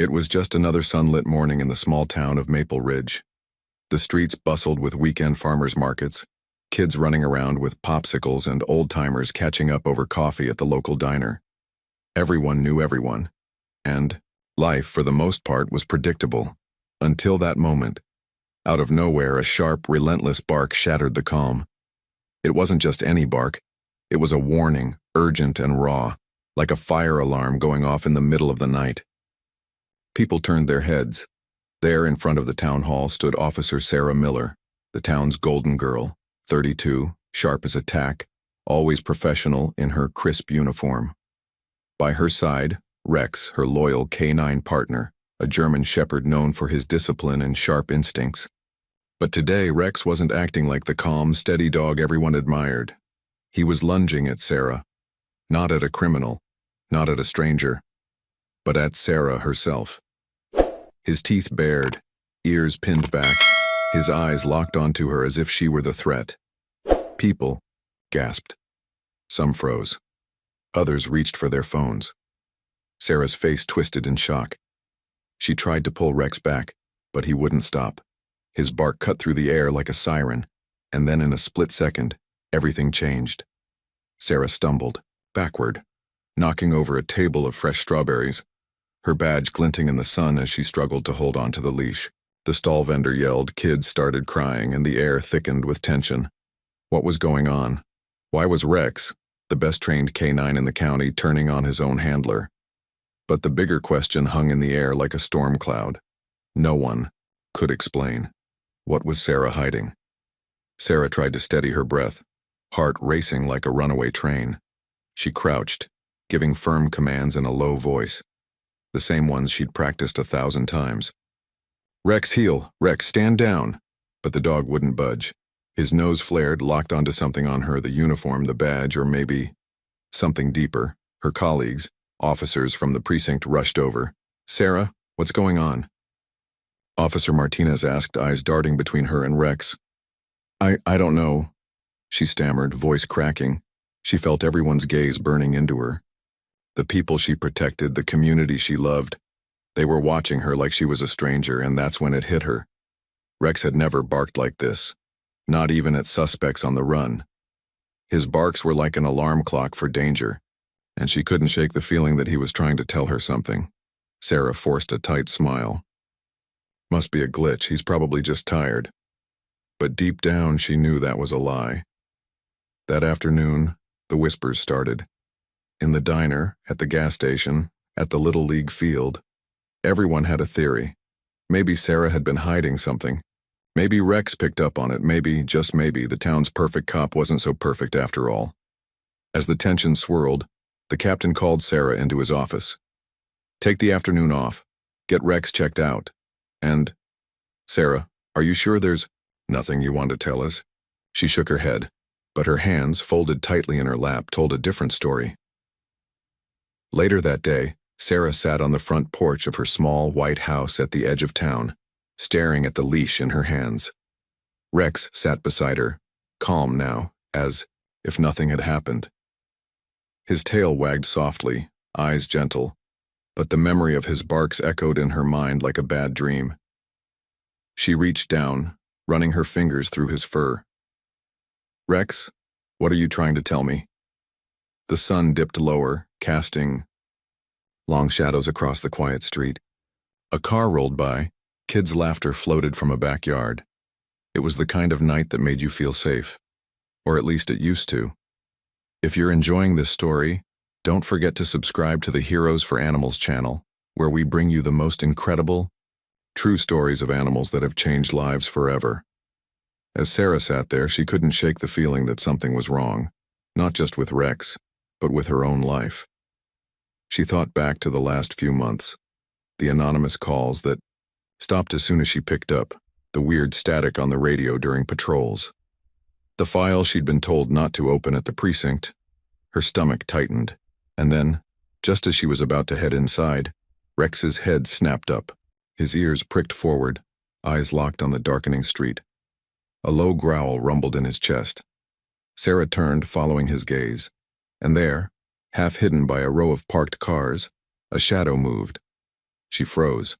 It was just another sunlit morning in the small town of Maple Ridge. The streets bustled with weekend farmers markets, kids running around with popsicles and old-timers catching up over coffee at the local diner. Everyone knew everyone, and life, for the most part, was predictable. Until that moment. Out of nowhere, a sharp, relentless bark shattered the calm. It wasn't just any bark. It was a warning, urgent and raw, like a fire alarm going off in the middle of the night. People turned their heads. There, in front of the town hall, stood Officer Sarah Miller, the town's golden girl, 32, sharp as a tack, always professional in her crisp uniform. By her side, Rex, her loyal canine partner, a German shepherd known for his discipline and sharp instincts. But today, Rex wasn't acting like the calm, steady dog everyone admired. He was lunging at Sarah. Not at a criminal, not at a stranger, but at Sarah herself. His teeth bared, ears pinned back, his eyes locked onto her as if she were the threat. People gasped. Some froze. Others reached for their phones. Sarah's face twisted in shock. She tried to pull Rex back, but he wouldn't stop. His bark cut through the air like a siren, and then in a split second, everything changed. Sarah stumbled, backward, knocking over a table of fresh strawberries, her badge glinting in the sun as she struggled to hold onto the leash. The stall vendor yelled, kids started crying, and the air thickened with tension. What was going on? Why was Rex, the best-trained canine in the county, turning on his own handler? But the bigger question hung in the air like a storm cloud. No one could explain. What was Sarah hiding? Sarah tried to steady her breath, heart racing like a runaway train. She crouched, giving firm commands in a low voice, the same ones she'd practiced 1,000 times. Rex, heel. Rex, stand down. But the dog wouldn't budge. His nose flared, locked onto something on her, the uniform, the badge, or maybe something deeper. Her colleagues, officers from the precinct, rushed over. Sarah, what's going on? Officer Martinez asked, eyes darting between her and Rex. I don't know, she stammered, voice cracking. She felt everyone's gaze burning into her. The people she protected, the community she loved, they were watching her like she was a stranger, and that's when it hit her. Rex had never barked like this, not even at suspects on the run. His barks were like an alarm clock for danger, and she couldn't shake the feeling that he was trying to tell her something. Sarah forced a tight smile. Must be a glitch, he's probably just tired. But deep down, she knew that was a lie. That afternoon, the whispers started. In the diner, at the gas station, at the Little League field, everyone had a theory. Maybe Sarah had been hiding something. Maybe Rex picked up on it. Maybe, just maybe, the town's perfect cop wasn't so perfect after all. As the tension swirled, the captain called Sarah into his office. Take the afternoon off. Get Rex checked out. And, Sarah, are you sure there's nothing you want to tell us? She shook her head, but her hands, folded tightly in her lap, told a different story. Later that day, Sarah sat on the front porch of her small, white house at the edge of town, staring at the leash in her hands. Rex sat beside her, calm now, as if nothing had happened. His tail wagged softly, eyes gentle, but the memory of his barks echoed in her mind like a bad dream. She reached down, running her fingers through his fur. Rex, what are you trying to tell me? The sun dipped lower, casting long shadows across the quiet street. A car rolled by, kids' laughter floated from a backyard. It was the kind of night that made you feel safe, or at least it used to. If you're enjoying this story, don't forget to subscribe to the Heroes for Animals channel, where we bring you the most incredible, true stories of animals that have changed lives forever. As Sarah sat there, she couldn't shake the feeling that something was wrong, not just with Rex, but with her own life. She thought back to the last few months, the anonymous calls that stopped as soon as she picked up, the weird static on the radio during patrols. The file she'd been told not to open at the precinct. Her stomach tightened, and then, just as she was about to head inside, Rex's head snapped up, his ears pricked forward, eyes locked on the darkening street. A low growl rumbled in his chest. Sarah turned, following his gaze, and there, half hidden by a row of parked cars, a shadow moved. She froze.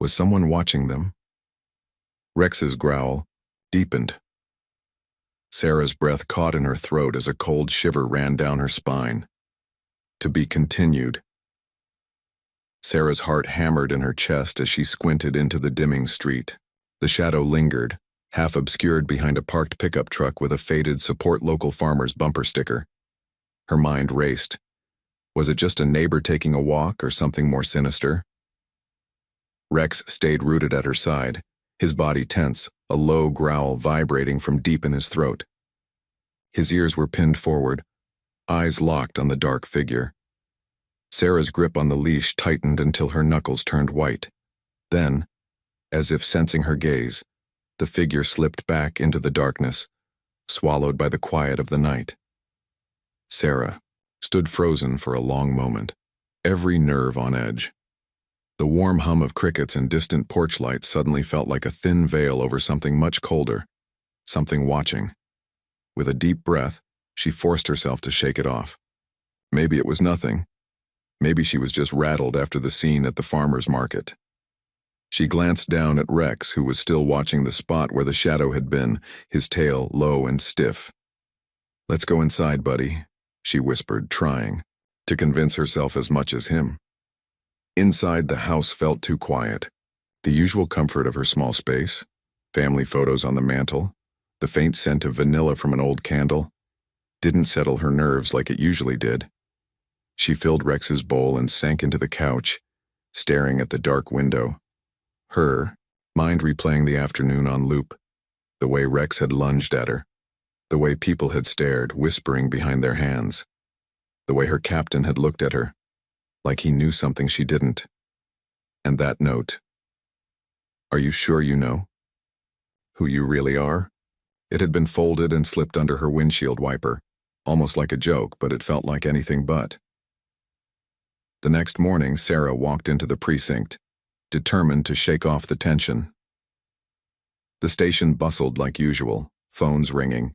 Was someone watching them? Rex's growl deepened. Sarah's breath caught in her throat as a cold shiver ran down her spine. To be continued. Sarah's heart hammered in her chest as she squinted into the dimming street. The shadow lingered, half obscured behind a parked pickup truck with a faded "Support Local Farmers" bumper sticker. Her mind raced. Was it just a neighbor taking a walk or something more sinister? Rex stayed rooted at her side, his body tense, a low growl vibrating from deep in his throat. His ears were pinned forward, eyes locked on the dark figure. Sarah's grip on the leash tightened until her knuckles turned white. Then, as if sensing her gaze, the figure slipped back into the darkness, swallowed by the quiet of the night. Sarah stood frozen for a long moment, every nerve on edge. The warm hum of crickets and distant porch lights suddenly felt like a thin veil over something much colder, something watching. With a deep breath, she forced herself to shake it off. Maybe it was nothing. Maybe she was just rattled after the scene at the farmer's market. She glanced down at Rex, who was still watching the spot where the shadow had been, his tail low and stiff. "Let's go inside, buddy," she whispered, trying to convince herself as much as him. Inside, the house felt too quiet. The usual comfort of her small space, family photos on the mantel, the faint scent of vanilla from an old candle, didn't settle her nerves like it usually did. She filled Rex's bowl and sank into the couch, staring at the dark window. Her mind replaying the afternoon on loop, the way Rex had lunged at her, the way people had stared, whispering behind their hands, the way her captain had looked at her, like he knew something she didn't. And that note. "Are you sure you know who you really are?" It had been folded and slipped under her windshield wiper, almost like a joke, but it felt like anything but. The next morning, Sarah walked into the precinct, determined to shake off the tension. The station bustled like usual, phones ringing,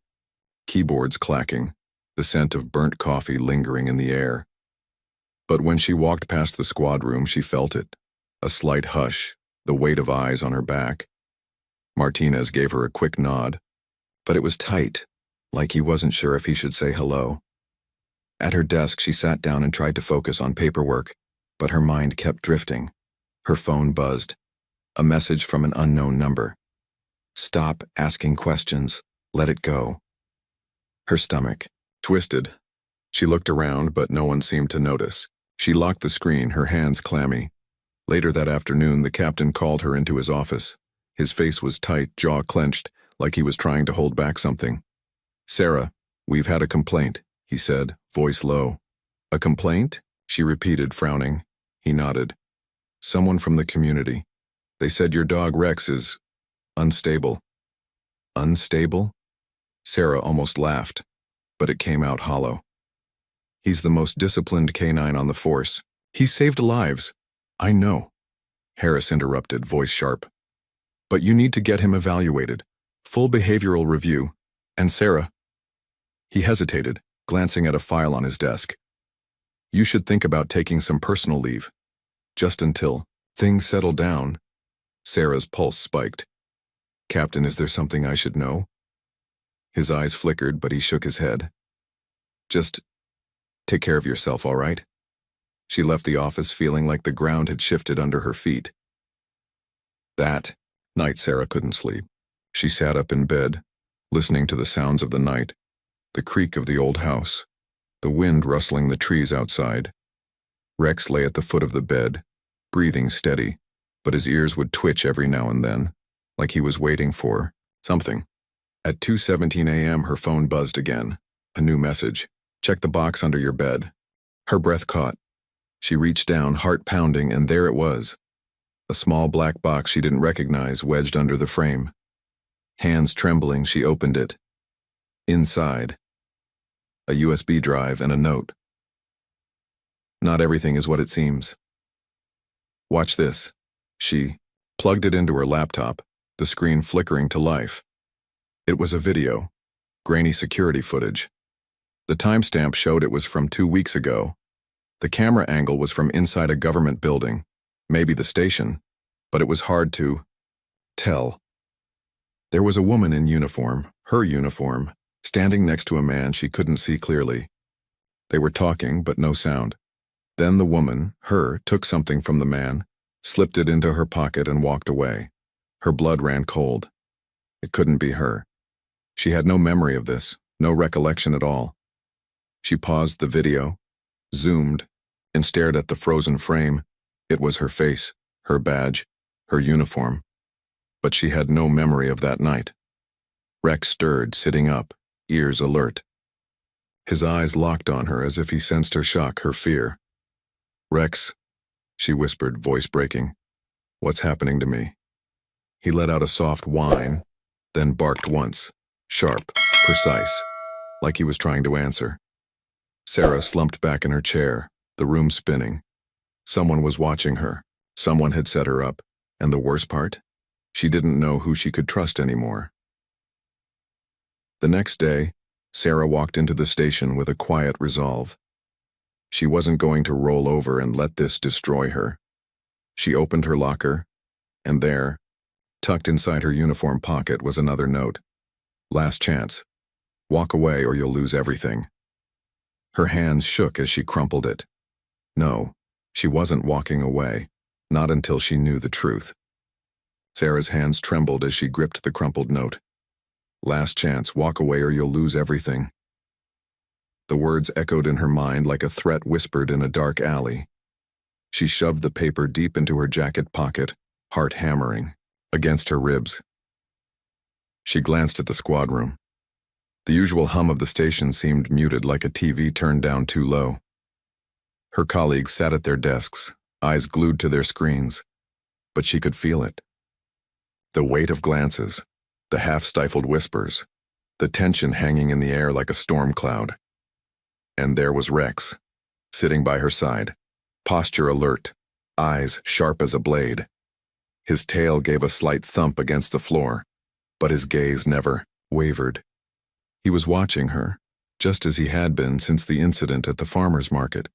keyboards clacking, the scent of burnt coffee lingering in the air. But when she walked past the squad room, she felt it. A slight hush, the weight of eyes on her back. Martinez gave her a quick nod, but it was tight, like he wasn't sure if he should say hello. At her desk, she sat down and tried to focus on paperwork, but her mind kept drifting. Her phone buzzed. A message from an unknown number. "Stop asking questions. Let it go." Her stomach twisted. She looked around, but no one seemed to notice. She locked the screen, her hands clammy. Later that afternoon, the captain called her into his office. His face was tight, jaw clenched, like he was trying to hold back something. "Sarah, we've had a complaint," he said, voice low. "A complaint?" she repeated, frowning. He nodded. "Someone from the community. They said your dog Rex is unstable." "Unstable?" Sarah almost laughed, but it came out hollow. "He's the most disciplined canine on the force. He saved lives." "I know," Harris interrupted, voice sharp. "But you need to get him evaluated. Full behavioral review. And Sarah..." He hesitated, glancing at a file on his desk. "You should think about taking some personal leave. Just until things settle down." Sarah's pulse spiked. "Captain, is there something I should know?" His eyes flickered, but he shook his head. "Just take care of yourself, all right?" She left the office feeling like the ground had shifted under her feet. That night, Sarah couldn't sleep. She sat up in bed, listening to the sounds of the night, the creak of the old house, the wind rustling the trees outside. Rex lay at the foot of the bed, breathing steady, but his ears would twitch every now and then, like he was waiting for something. At 2:17 a.m., her phone buzzed again. A new message. "Check the box under your bed." Her breath caught. She reached down, heart pounding, and there it was. A small black box she didn't recognize wedged under the frame. Hands trembling, she opened it. Inside, a USB drive and a note. "Not everything is what it seems. Watch this." She plugged it into her laptop, the screen flickering to life. It was a video, grainy security footage. The timestamp showed it was from 2 weeks ago. The camera angle was from inside a government building, maybe the station, but it was hard to tell. There was a woman in uniform, her uniform, standing next to a man she couldn't see clearly. They were talking, but no sound. Then the woman, her, took something from the man, slipped it into her pocket and walked away. Her blood ran cold. It couldn't be her. She had no memory of this, no recollection at all. She paused the video, zoomed, and stared at the frozen frame. It was her face, her badge, her uniform. But she had no memory of that night. Rex stirred, sitting up, ears alert. His eyes locked on her as if he sensed her shock, her fear. "Rex," she whispered, voice breaking. "What's happening to me?" He let out a soft whine, then barked once, sharp, precise, like he was trying to answer. Sarah slumped back in her chair, the room spinning. Someone was watching her. Someone had set her up. And the worst part? She didn't know who she could trust anymore. The next day, Sarah walked into the station with a quiet resolve. She wasn't going to roll over and let this destroy her. She opened her locker, and there, tucked inside her uniform pocket, was another note. "Last chance. Walk away or you'll lose everything." Her hands shook as she crumpled it. No, she wasn't walking away, not until she knew the truth. Sarah's hands trembled as she gripped the crumpled note. "Last chance, walk away or you'll lose everything." The words echoed in her mind like a threat whispered in a dark alley. She shoved the paper deep into her jacket pocket, heart hammering against her ribs. She glanced at the squad room. The usual hum of the station seemed muted, like a TV turned down too low. Her colleagues sat at their desks, eyes glued to their screens, but she could feel it. The weight of glances, the half-stifled whispers, the tension hanging in the air like a storm cloud. And there was Rex, sitting by her side, posture alert, eyes sharp as a blade. His tail gave a slight thump against the floor, but his gaze never wavered. He was watching her, just as he had been since the incident at the farmer's market.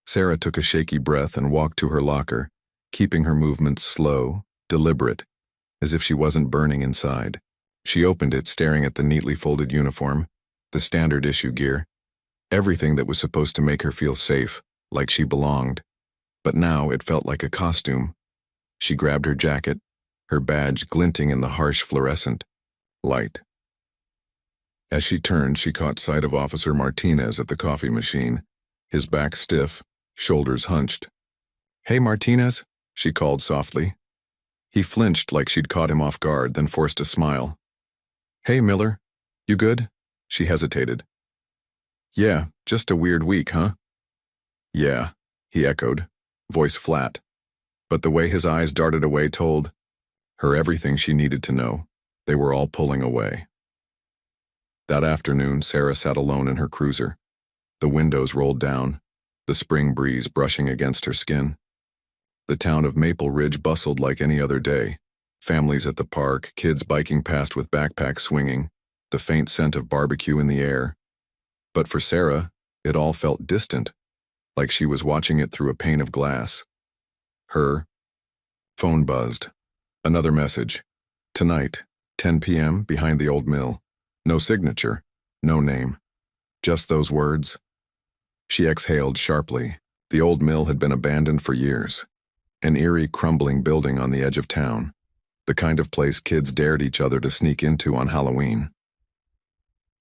Sarah took a shaky breath and walked to her locker, keeping her movements slow, deliberate, as if she wasn't burning inside. She opened it, staring at the neatly folded uniform, the standard issue gear, everything that was supposed to make her feel safe, like she belonged. But now it felt like a costume. She grabbed her jacket, her badge glinting in the harsh fluorescent light. As she turned, she caught sight of Officer Martinez at the coffee machine, his back stiff, shoulders hunched. "Hey, Martinez," she called softly. He flinched like she'd caught him off guard, then forced a smile. "Hey, Miller. You good?" She hesitated. "Yeah, just a weird week, huh?" "Yeah," he echoed, voice flat. But the way his eyes darted away told her everything she needed to know. They were all pulling away. That afternoon, Sarah sat alone in her cruiser. The windows rolled down, the spring breeze brushing against her skin. The town of Maple Ridge bustled like any other day. Families at the park, kids biking past with backpacks swinging, the faint scent of barbecue in the air. But for Sarah, it all felt distant, like she was watching it through a pane of glass. Her phone buzzed. Another message. Tonight, 10 p.m., behind the old mill. No signature, no name. Just those words. She exhaled sharply. The old mill had been abandoned for years. An eerie, crumbling building on the edge of town. The kind of place kids dared each other to sneak into on Halloween.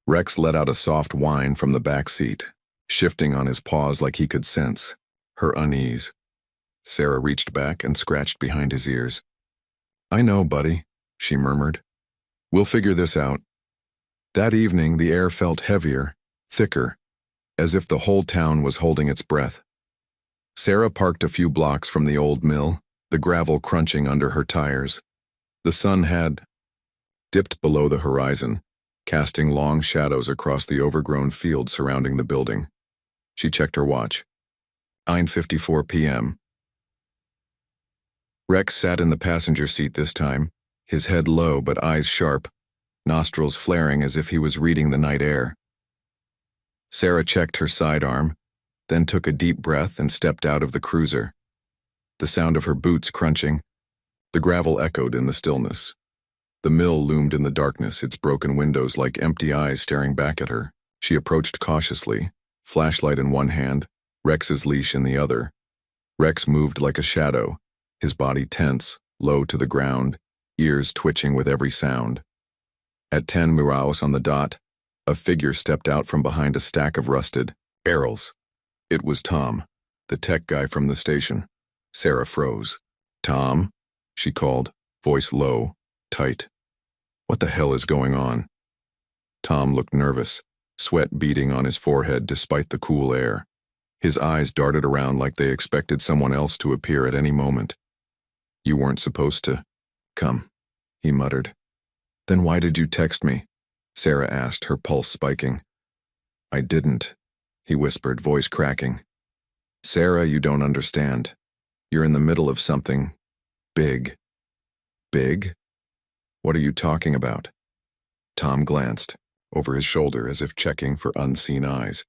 Rex let out a soft whine from the back seat, shifting on his paws like he could sense her unease. Sarah reached back and scratched behind his ears. "I know, buddy," she murmured. "We'll figure this out." That evening, the air felt heavier, thicker, as if the whole town was holding its breath. Sarah parked a few blocks from the old mill, the gravel crunching under her tires. The sun had dipped below the horizon, casting long shadows across the overgrown field surrounding the building. She checked her watch. 9:54 p.m. Rex sat in the passenger seat this time, his head low but eyes sharp, nostrils flaring as if he was reading the night air. Sarah checked her sidearm, then took a deep breath and stepped out of the cruiser. the sound of her boots crunching. The gravel echoed in the stillness. The mill loomed in the darkness, its broken windows like empty eyes staring back at her. She approached cautiously, flashlight in one hand, Rex's leash in the other. Rex moved like a shadow, his body tense, low to the ground, ears twitching with every sound. At 10 Miraos on the dot, a figure stepped out from behind a stack of rusted barrels. It was Tom, the tech guy from the station. Sarah froze. "Tom?" she called, voice low, tight. "What the hell is going on?" Tom looked nervous, sweat beading on his forehead despite the cool air. His eyes darted around like they expected someone else to appear at any moment. "You weren't supposed to come," he muttered. "Then why did you text me?" Sarah asked, her pulse spiking. "I didn't," he whispered, voice cracking. "Sarah, you don't understand. You're in the middle of something big." "Big? What are you talking about?" Tom glanced over his shoulder as if checking for unseen eyes.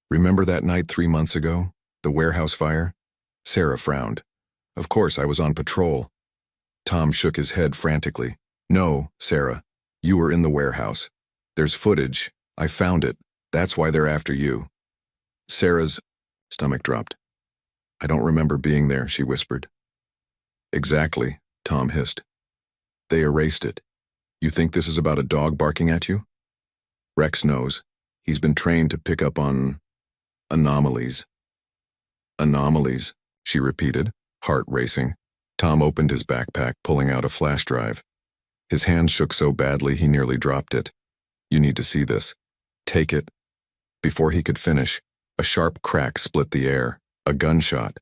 "Remember that night 3 months ago? The warehouse fire?" Sarah frowned. "Of course, I was on patrol." Tom shook his head frantically. "No, Sarah. You were in the warehouse. There's footage. I found it. That's why they're after you." Sarah's stomach dropped. "I don't remember being there," she whispered. "Exactly," Tom hissed. "They erased it. You think this is about a dog barking at you?" Rex knows. He's been trained to pick up on anomalies. "Anomalies," she repeated, heart racing. Tom opened his backpack, pulling out a flash drive. His hand shook so badly he nearly dropped it. "You need to see this. Take it." Before he could finish, a sharp crack split the air. A gunshot.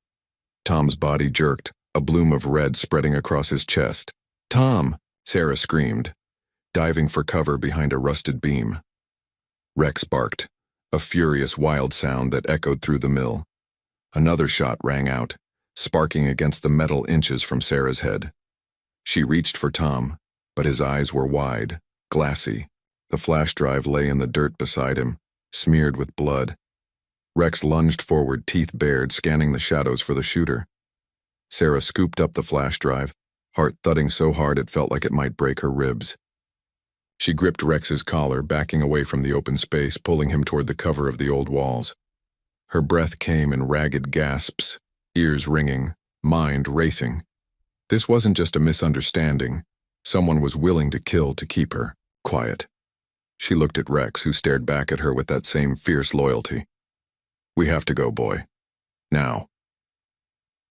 Tom's body jerked, a bloom of red spreading across his chest. "Tom!" Sarah screamed, diving for cover behind a rusted beam. Rex barked, a furious wild sound that echoed through the mill. Another shot rang out, sparking against the metal inches from Sarah's head. She reached for Tom, but his eyes were wide, glassy. The flash drive lay in the dirt beside him, smeared with blood. Rex lunged forward, teeth bared, scanning the shadows for the shooter. Sarah scooped up the flash drive, heart thudding so hard it felt like it might break her ribs. She gripped Rex's collar, backing away from the open space, pulling him toward the cover of the old walls. Her breath came in ragged gasps, ears ringing, mind racing. This wasn't just a misunderstanding. Someone was willing to kill to keep her quiet. She looked at Rex, who stared back at her with that same fierce loyalty. "We have to go, boy. Now."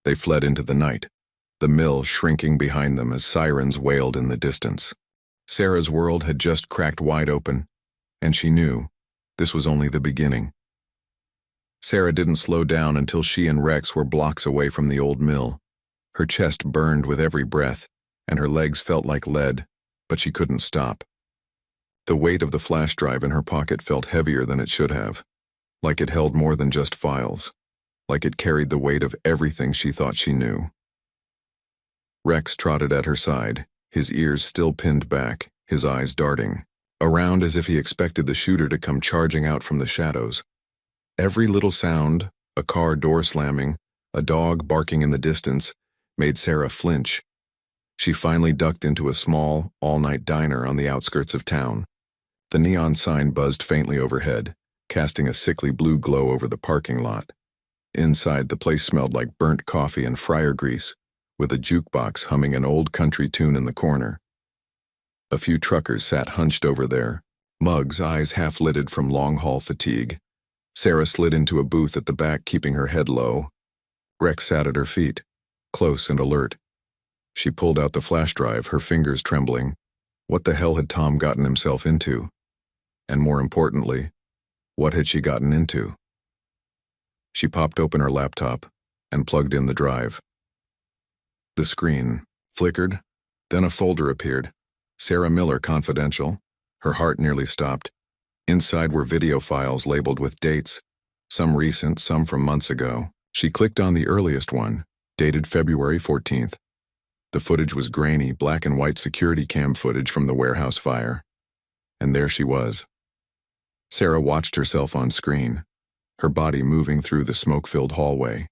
They fled into the night, the mill shrinking behind them as sirens wailed in the distance. Sarah's world had just cracked wide open, and she knew this was only the beginning. Sarah didn't slow down until she and Rex were blocks away from the old mill. Her chest burned with every breath, and her legs felt like lead, but she couldn't stop. The weight of the flash drive in her pocket felt heavier than it should have, like it held more than just files, like it carried the weight of everything she thought she knew. Rex trotted at her side, his ears still pinned back, his eyes darting around as if he expected the shooter to come charging out from the shadows. Every little sound, a car door slamming, a dog barking in the distance, made Sarah flinch. She finally ducked into a small, all-night diner on the outskirts of town. The neon sign buzzed faintly overhead, casting a sickly blue glow over the parking lot. Inside, the place smelled like burnt coffee and fryer grease, with a jukebox humming an old country tune in the corner. A few truckers sat hunched over there, mugs, eyes half-lidded from long-haul fatigue. Sarah slid into a booth at the back, keeping her head low. Rex sat at her feet, close and alert. She pulled out the flash drive, her fingers trembling. What the hell had Tom gotten himself into? And more importantly, what had she gotten into? She popped open her laptop and plugged in the drive. The screen flickered, then a folder appeared. Sarah Miller Confidential. Her heart nearly stopped. Inside were video files labeled with dates, some recent, some from months ago. She clicked on the earliest one, dated February 14th. The footage was grainy, black and white security cam footage from the warehouse fire. And there she was. Sarah watched herself on screen, her body moving through the smoke-filled hallway.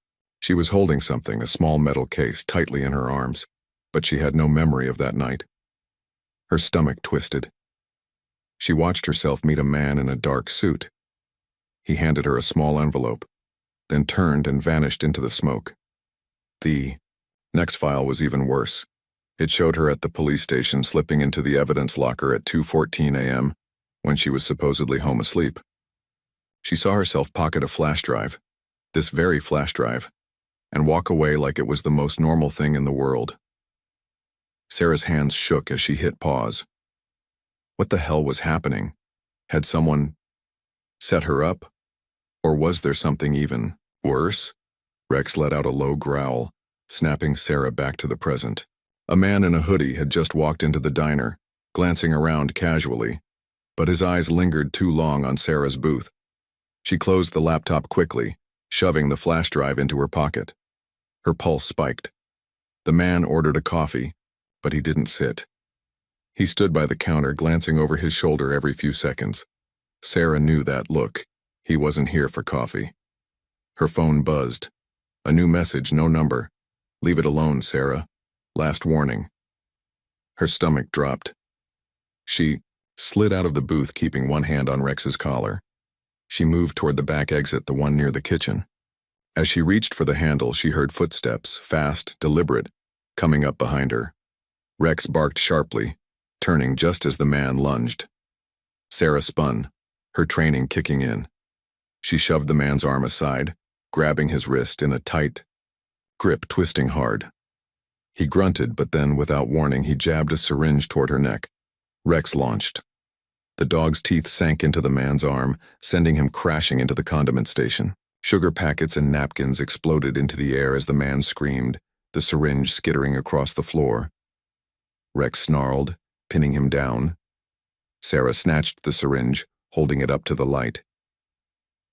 She was holding something, a small metal case, tightly in her arms, but she had no memory of that night. Her stomach twisted. She watched herself meet a man in a dark suit. He handed her a small envelope, then turned and vanished into the smoke. The next file was even worse. It showed her at the police station slipping into the evidence locker at 2:14 a.m. when she was supposedly home asleep. She saw herself pocket a flash drive, this very flash drive, and walk away like it was the most normal thing in the world. Sarah's hands shook as she hit pause. What the hell was happening? Had someone set her up? Or was there something even worse? Rex let out a low growl, snapping Sarah back to the present. A man in a hoodie had just walked into the diner, glancing around casually, but his eyes lingered too long on Sarah's booth. She closed the laptop quickly, shoving the flash drive into her pocket. Her pulse spiked. The man ordered a coffee, but he didn't sit. He stood by the counter, glancing over his shoulder every few seconds. Sarah knew that look. He wasn't here for coffee. Her phone buzzed. A new message, no number. Leave it alone, Sarah. Last warning. Her stomach dropped. She slid out of the booth, keeping one hand on Rex's collar. She moved toward the back exit, the one near the kitchen. As she reached for the handle, she heard footsteps, fast, deliberate, coming up behind her. Rex barked sharply, turning just as the man lunged. Sarah spun, her training kicking in. She shoved the man's arm aside, grabbing his wrist in a tight grip, twisting hard. He grunted, but then, without warning, he jabbed a syringe toward her neck. Rex launched. The dog's teeth sank into the man's arm, sending him crashing into the condiment station. Sugar packets and napkins exploded into the air as the man screamed, the syringe skittering across the floor. Rex snarled, pinning him down. Sarah snatched the syringe, holding it up to the light.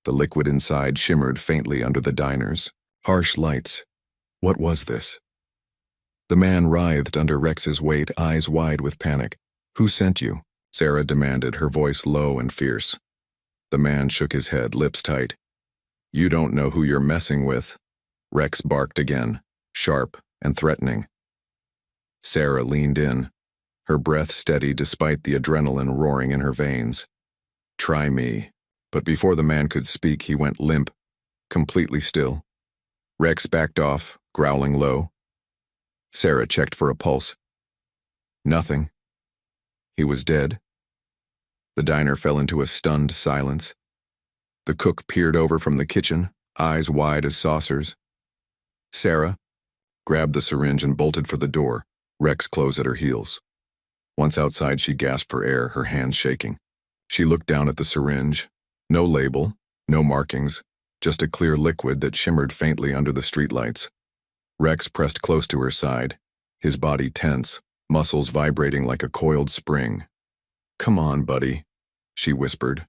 The liquid inside shimmered faintly under the diner's harsh lights. What was this? The man writhed under Rex's weight, eyes wide with panic. Who sent you? Sarah demanded, her voice low and fierce. The man shook his head, lips tight. You don't know who you're messing with. Rex barked again, sharp and threatening. Sarah leaned in, her breath steady despite the adrenaline roaring in her veins. Try me. But before the man could speak, he went limp, completely still. Rex backed off, growling low. Sarah checked for a pulse. Nothing. He was dead. The diner fell into a stunned silence. The cook peered over from the kitchen, eyes wide as saucers. Sarah grabbed the syringe and bolted for the door, Rex close at her heels. Once outside, she gasped for air, her hands shaking. She looked down at the syringe. No label, no markings, just a clear liquid that shimmered faintly under the streetlights. Rex pressed close to her side, his body tense, muscles vibrating like a coiled spring. Come on, buddy, she whispered.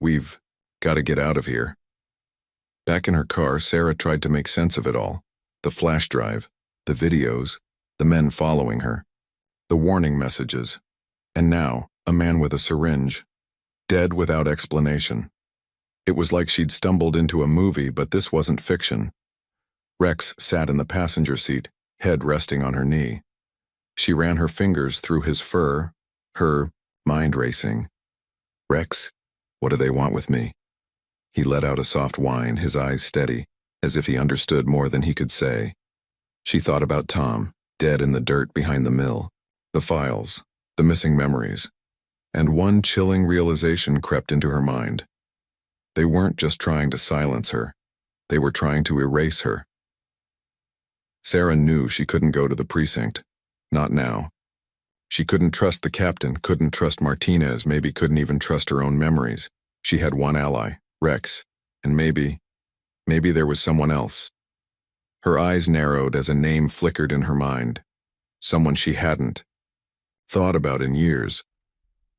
We've got to get out of here. Back in her car, Sarah tried to make sense of it all. The flash drive, the videos, the men following her, the warning messages, and now, a man with a syringe. Dead without explanation. It was like she'd stumbled into a movie, but this wasn't fiction. Rex sat in the passenger seat, head resting on her knee. She ran her fingers through his fur, her mind racing. Rex, what do they want with me? He let out a soft whine, his eyes steady, as if he understood more than he could say. She thought about Tom, dead in the dirt behind the mill, the files, the missing memories. And one chilling realization crept into her mind. They weren't just trying to silence her. They were trying to erase her. Sarah knew she couldn't go to the precinct. Not now. She couldn't trust the captain, couldn't trust Martinez, maybe couldn't even trust her own memories. She had one ally, Rex, and maybe there was someone else. Her eyes narrowed as a name flickered in her mind. Someone she hadn't thought about in years.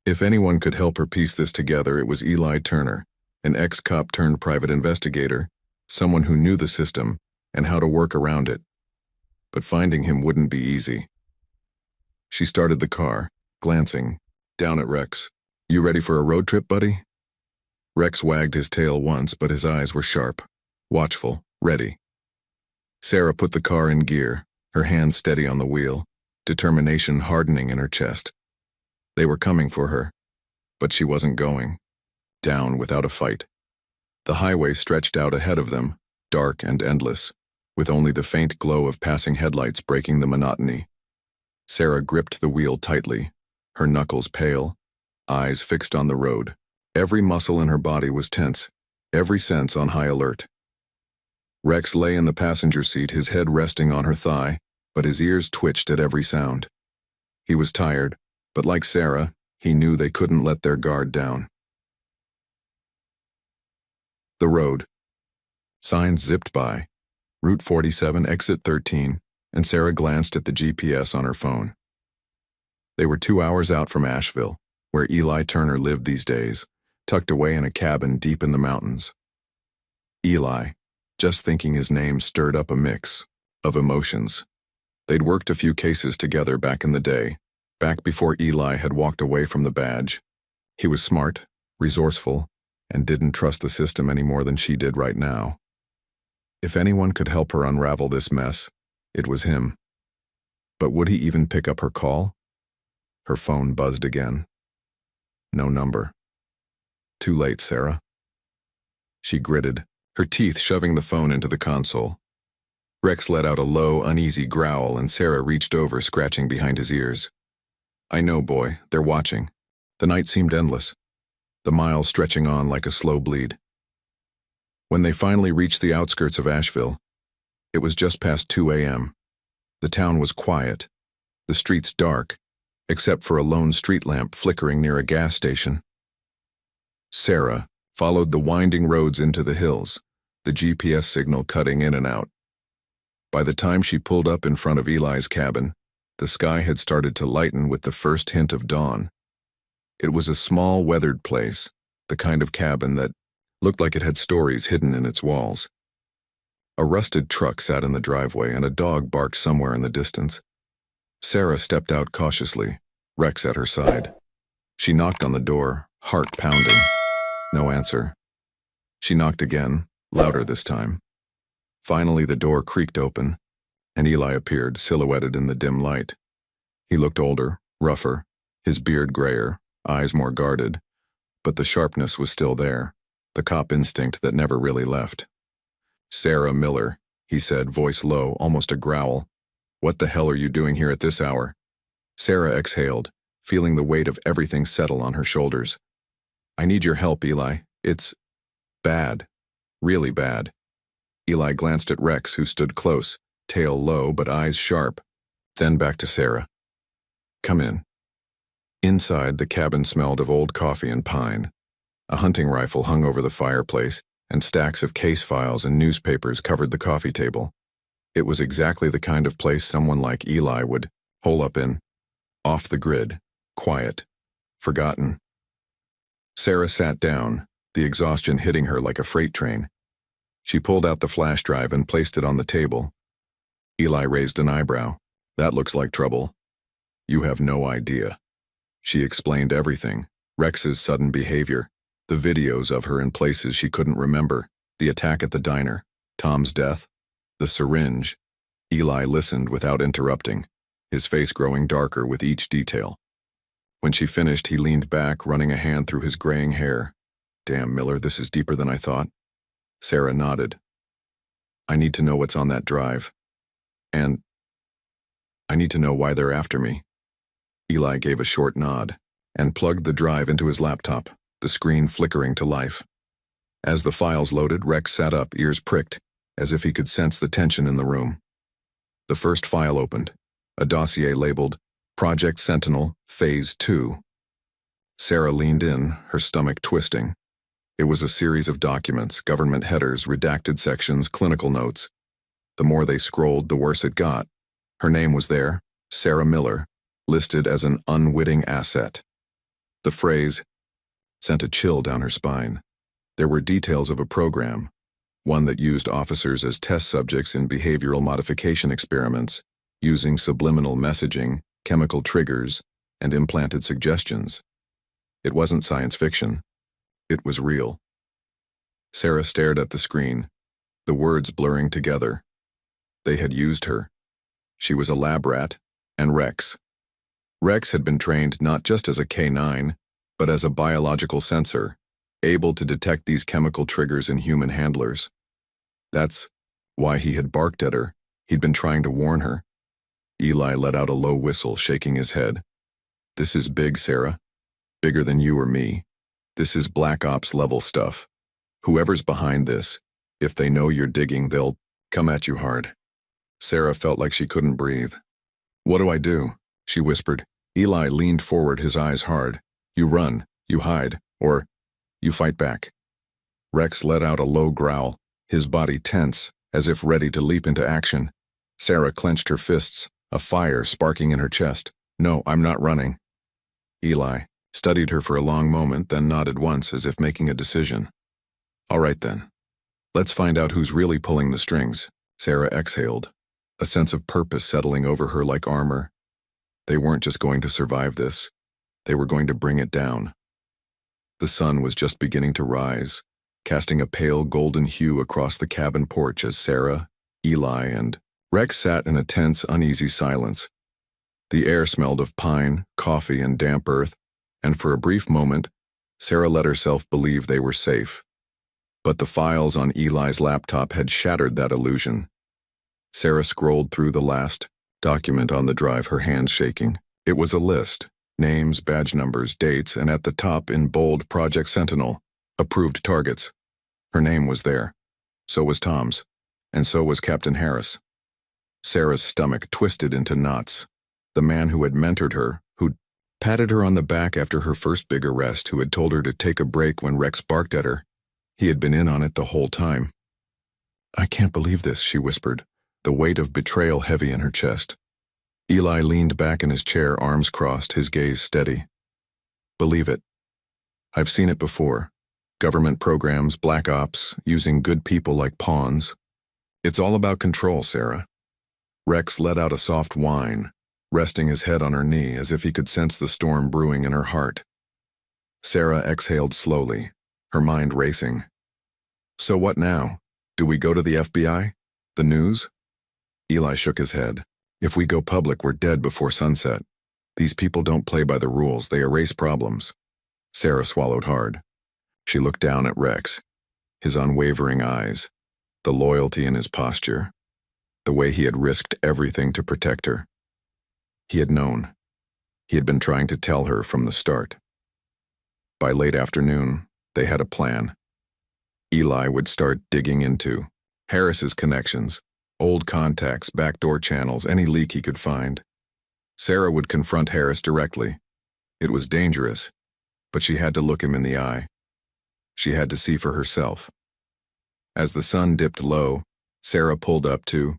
If anyone could help her piece this together, it was Eli Turner, an ex-cop turned private investigator, someone who knew the system and how to work around it. But finding him wouldn't be easy. She started the car, glancing down at Rex. You ready for a road trip, buddy? Rex wagged his tail once, but his eyes were sharp, watchful, ready. Sarah put the car in gear, her hand steady on the wheel, determination hardening in her chest. They were coming for her, but she wasn't going down without a fight. The highway stretched out ahead of them, dark and endless, with only the faint glow of passing headlights breaking the monotony. Sarah gripped the wheel tightly, her knuckles pale, eyes fixed on the road. Every muscle in her body was tense, every sense on high alert. Rex lay in the passenger seat, his head resting on her thigh, but his ears twitched at every sound. He was tired, but like Sarah, he knew they couldn't let their guard down. The road. Signs zipped by. Route 47, exit 13, and Sarah glanced at the GPS on her phone. They were 2 hours out from Asheville, where Eli Turner lived these days, tucked away in a cabin deep in the mountains. Eli, just thinking his name stirred up a mix of emotions. They'd worked a few cases together back in the day, back before Eli had walked away from the badge. He was smart, resourceful, and didn't trust the system any more than she did right now. If anyone could help her unravel this mess, it was him. But would he even pick up her call? Her phone buzzed again. No number. Too late, Sarah. She gritted, her teeth shoving the phone into the console. Rex let out a low, uneasy growl, and Sarah reached over, scratching behind his ears. I know, boy, they're watching. The night seemed endless, the miles stretching on like a slow bleed. When they finally reached the outskirts of Asheville, it was just past 2 a.m. The town was quiet, the streets dark, except for a lone street lamp flickering near a gas station. Sarah followed the winding roads into the hills, the GPS signal cutting in and out. By the time she pulled up in front of Eli's cabin, the sky had started to lighten with the first hint of dawn. It was a small, weathered place, the kind of cabin that looked like it had stories hidden in its walls. A rusted truck sat in the driveway and a dog barked somewhere in the distance. Sarah stepped out cautiously, Rex at her side. She knocked on the door, heart pounding. No answer. She knocked again, louder this time. Finally, the door creaked open, and Eli appeared, silhouetted in the dim light. He looked older, rougher, his beard grayer, eyes more guarded, but the sharpness was still there, the cop instinct that never really left. Sarah Miller, he said, voice low, almost a growl. What the hell are you doing here at this hour? Sarah exhaled, feeling the weight of everything settle on her shoulders. I need your help, Eli. It's bad. Really bad. Eli glanced at Rex, who stood close, tail low but eyes sharp, then back to Sarah. Come in. Inside, the cabin smelled of old coffee and pine. A hunting rifle hung over the fireplace, and stacks of case files and newspapers covered the coffee table. It was exactly the kind of place someone like Eli would hole up in. Off the grid, quiet, forgotten. Sarah sat down, the exhaustion hitting her like a freight train. She pulled out the flash drive and placed it on the table. Eli raised an eyebrow. That looks like trouble. You have no idea. She explained everything, Rex's sudden behavior, the videos of her in places she couldn't remember, the attack at the diner, Tom's death, the syringe. Eli listened without interrupting, his face growing darker with each detail. When she finished, he leaned back, running a hand through his graying hair. Damn, Miller, this is deeper than I thought. Sarah nodded. I need to know what's on that drive. And I need to know why they're after me. Eli gave a short nod and plugged the drive into his laptop, the screen flickering to life. As the files loaded, Rex sat up, ears pricked, as if he could sense the tension in the room. The first file opened, a dossier labeled Project Sentinel, Phase 2. Sarah leaned in, her stomach twisting. It was a series of documents, government headers, redacted sections, clinical notes. The more they scrolled, the worse it got. Her name was there, Sarah Miller, listed as an unwitting asset. The phrase sent a chill down her spine. There were details of a program, one that used officers as test subjects in behavioral modification experiments, using subliminal messaging, chemical triggers, and implanted suggestions. It wasn't science fiction. It was real. Sarah stared at the screen, the words blurring together. They had used her. She was a lab rat, and Rex had been trained not just as a K9, but as a biological sensor, able to detect these chemical triggers in human handlers. That's why he had barked at her. He'd been trying to warn her. Eli let out a low whistle, shaking his head. This is big, Sarah. Bigger than you or me. This is Black Ops level stuff. Whoever's behind this, if they know you're digging, they'll come at you hard. Sarah felt like she couldn't breathe. What do I do? She whispered. Eli leaned forward, his eyes hard. You run, you hide, or you fight back. Rex let out a low growl, his body tense, as if ready to leap into action. Sarah clenched her fists, a fire sparking in her chest. No, I'm not running. Eli studied her for a long moment, then nodded once as if making a decision. All right then. Let's find out who's really pulling the strings. Sarah exhaled, a sense of purpose settling over her like armor. They weren't just going to survive this. They were going to bring it down. The sun was just beginning to rise, casting a pale golden hue across the cabin porch as Sarah, Eli, and Rex sat in a tense, uneasy silence. The air smelled of pine, coffee, and damp earth, and for a brief moment, Sarah let herself believe they were safe. But the files on Eli's laptop had shattered that illusion. Sarah scrolled through the last document on the drive, her hands shaking. It was a list, names, badge numbers, dates, and at the top in bold, Project Sentinel, approved targets. Her name was there. So was Tom's. And so was Captain Harris. Sarah's stomach twisted into knots. The man who had mentored her, who'd patted her on the back after her first big arrest, who had told her to take a break when Rex barked at her, he had been in on it the whole time. I can't believe this, she whispered, the weight of betrayal heavy in her chest. Eli leaned back in his chair, arms crossed, his gaze steady. Believe it. I've seen it before. Government programs, black ops, using good people like pawns. It's all about control, Sarah. Rex let out a soft whine, resting his head on her knee as if he could sense the storm brewing in her heart. Sarah exhaled slowly, her mind racing. So what now? Do we go to the FBI? The news? Eli shook his head. If we go public, we're dead before sunset. These people don't play by the rules, they erase problems. Sarah swallowed hard. She looked down at Rex, his unwavering eyes, the loyalty in his posture, the way he had risked everything to protect her. He had known. He had been trying to tell her from the start. By late afternoon, they had a plan. Eli would start digging into Harris's connections, old contacts, backdoor channels, any leak he could find. Sarah would confront Harris directly. It was dangerous, but she had to look him in the eye. She had to see for herself. As the sun dipped low, Sarah pulled up to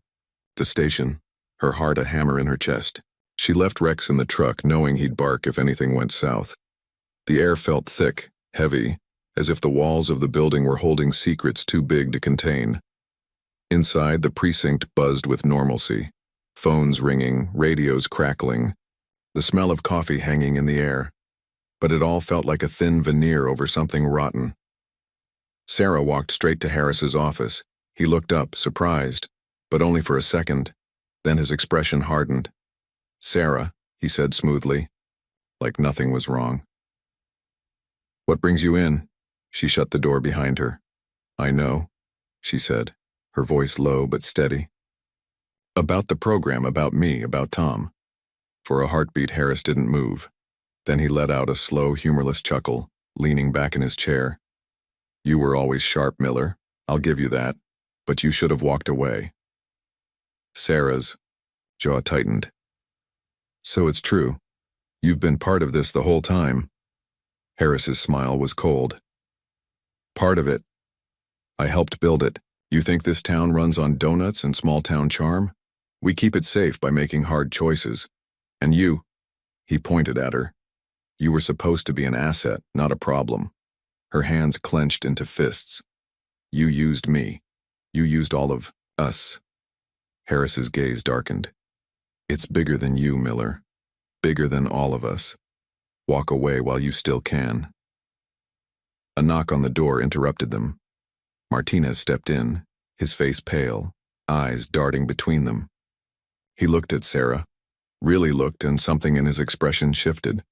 the station, her heart a hammer in her chest. She left Rex in the truck, knowing he'd bark if anything went south. The air felt thick, heavy, as if the walls of the building were holding secrets too big to contain. Inside, the precinct buzzed with normalcy. Phones ringing, radios crackling, the smell of coffee hanging in the air. But it all felt like a thin veneer over something rotten. Sarah walked straight to Harris's office. He looked up, surprised, but only for a second. Then his expression hardened. Sarah, he said smoothly, like nothing was wrong. What brings you in? She shut the door behind her. I know, she said, her voice low but steady. About the program, about me, about Tom. For a heartbeat, Harris didn't move. Then he let out a slow, humorless chuckle, leaning back in his chair. You were always sharp, Miller. I'll give you that. But you should have walked away. Sarah's jaw tightened. So it's true. You've been part of this the whole time. Harris's smile was cold. Part of it. I helped build it. You think this town runs on donuts and small-town charm? We keep it safe by making hard choices. And you, he pointed at her. You were supposed to be an asset, not a problem. Her hands clenched into fists. You used me. You used all of us. Harris's gaze darkened. It's bigger than you, Miller. Bigger than all of us. Walk away while you still can. A knock on the door interrupted them. Martinez stepped in, his face pale, eyes darting between them. He looked at Sarah, really looked, and something in his expression shifted.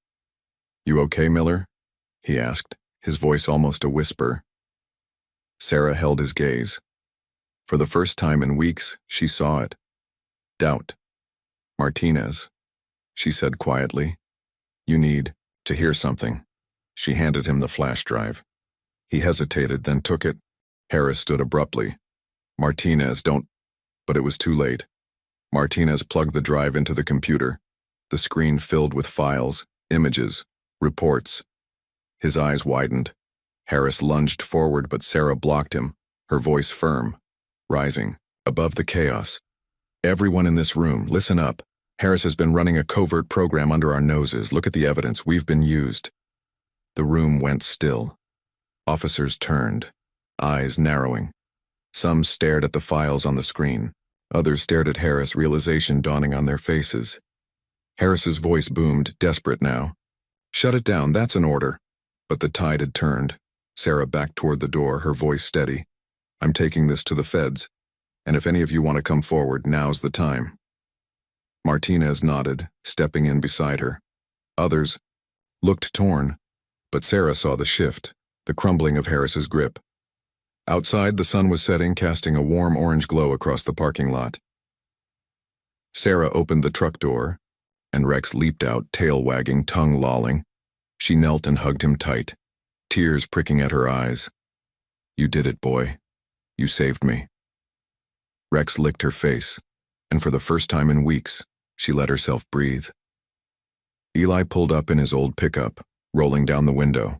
"You okay, Miller?" he asked, his voice almost a whisper. Sarah held his gaze. For the first time in weeks, she saw it. Doubt. "Martinez," she said quietly. "You need to hear something." She handed him the flash drive. He hesitated, then took it. Harris stood abruptly. "Martinez, don't..." But it was too late. Martinez plugged the drive into the computer. The screen filled with files, images, reports. His eyes widened. Harris lunged forward, but Sarah blocked him, her voice firm, rising above the chaos. "Everyone in this room, listen up. Harris has been running a covert program under our noses. Look at the evidence. We've been used." The room went still. Officers turned, eyes narrowing. Some stared at the files on the screen. Others stared at Harris, realization dawning on their faces. Harris's voice boomed, desperate now. "Shut it down, that's an order." But the tide had turned. Sarah backed toward the door, her voice steady. "I'm taking this to the feds, and if any of you want to come forward, now's the time." Martinez nodded, stepping in beside her. Others looked torn, but Sarah saw the shift, the crumbling of Harris's grip. Outside, the sun was setting, casting a warm orange glow across the parking lot. Sarah opened the truck door, and Rex leaped out, tail wagging, tongue lolling. She knelt and hugged him tight, tears pricking at her eyes. "You did it, boy. You saved me." Rex licked her face, and for the first time in weeks, she let herself breathe. Eli pulled up in his old pickup, rolling down the window.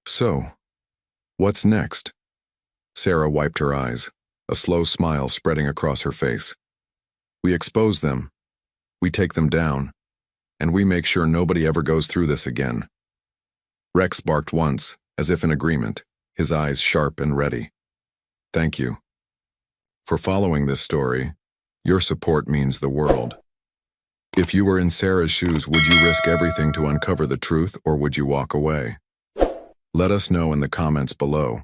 "So, what's next?" Sarah wiped her eyes, a slow smile spreading across her face. "We expose them. We take them down. And we make sure nobody ever goes through this again." Rex barked once, as if in agreement, his eyes sharp and ready. "Thank you for following this story. Your support means the world. If you were in Sarah's shoes, would you risk everything to uncover the truth, or would you walk away? Let us know in the comments below.